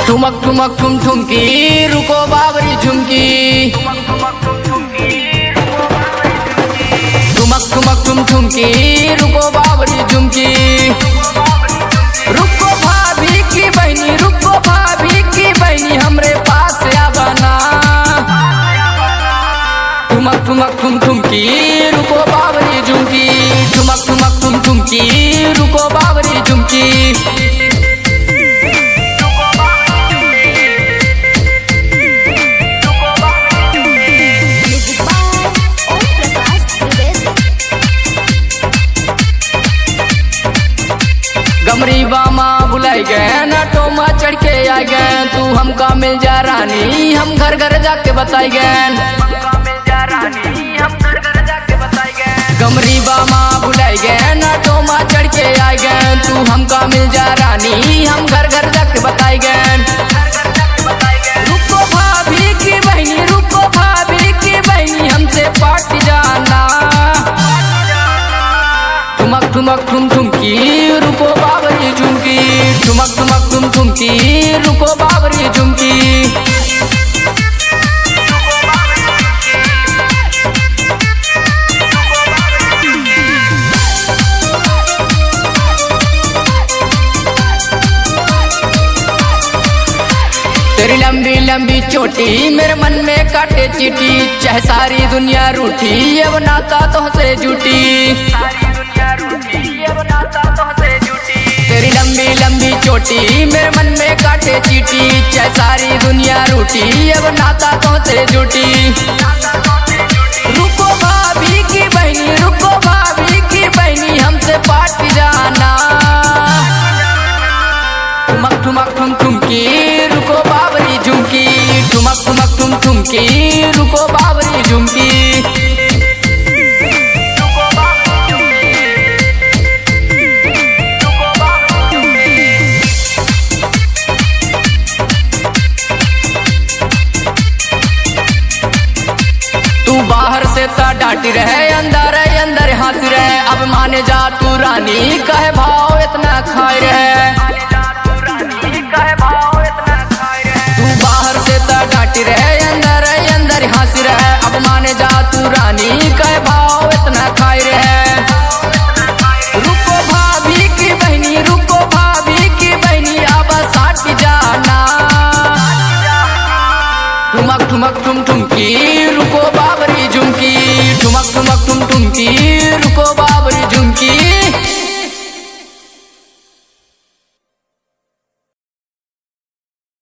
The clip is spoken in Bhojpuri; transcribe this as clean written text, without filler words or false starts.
ठुमक ठुमक ठुम ठुमकी रुको बाबरी झुमकी। ठुमक ठुमक ठुम ठुमकी रुको बाबरी झुमकी। रुको भाभी की बहनी, रुको भाभी की बहनी हमरे पास आवाना। ठुमक ठुमक ठुम ठुमकी रुको बाबरी झुमकी। ठुमक ठुमक ठुम ठुमकी रुको बाबरी झुमकी। गमरी बामा बुलाई गए ना टोमा चढ़ के आ गए। तू हमका मिल जा रानी हम घर घर जाके बताई गए। गमरी बामा बुलाई गए ना टोमा चढ़ के आ गए। तू हमका मिल जा रानी हम घर घर जाके बताई गए। रुको भाभी की बहनी, रुको भाभी की बहनी हमसे पाट जाना। ठुमक ठुमक ठुम ठुमकी रुको बाबरी झुमकी। ठुमक ठुमक ठुम ठुमकी रुको बाबरी झुमकी। तेरी लंबी लंबी चोटी मेरे मन में काटे चीटी। चाहे सारी दुनिया रूठी ये बनाता तो से जुटी। तेरी लंबी लंबी चोटी मेरे मन में काटे चीटी। चाहे सारी दुनिया रूठी ये बनाता तो से जुटी। रुको भाभी की बहनी, रुको भाभी की बहनी हमसे पाट जाना। ठुमक ठुमक ठुम ठुमकी रुको बाबरी झुमकी। ठुमक ठुमक ठुम ठुमकी रुको बाबरी झुमकी। बाहर से ता डांटी रहे अंदर अंदर हंस रहे। अब माने जा तू रानी कहे भाव इतना खाए रहे। तू बाहर से ता डांटी रहे अंदर अंदर हंस रहे। अब माने जा तू रानी कहे भाव इतना खाए रहे। रुको भाभी की बहनी, रुको भाभी की बहनी अब साथ जाना। ठुमक ठुमक ठुम ठुमकी रुको बाबरी झुमकी। ठुमक ठुमक ठुम ठुमकी रुको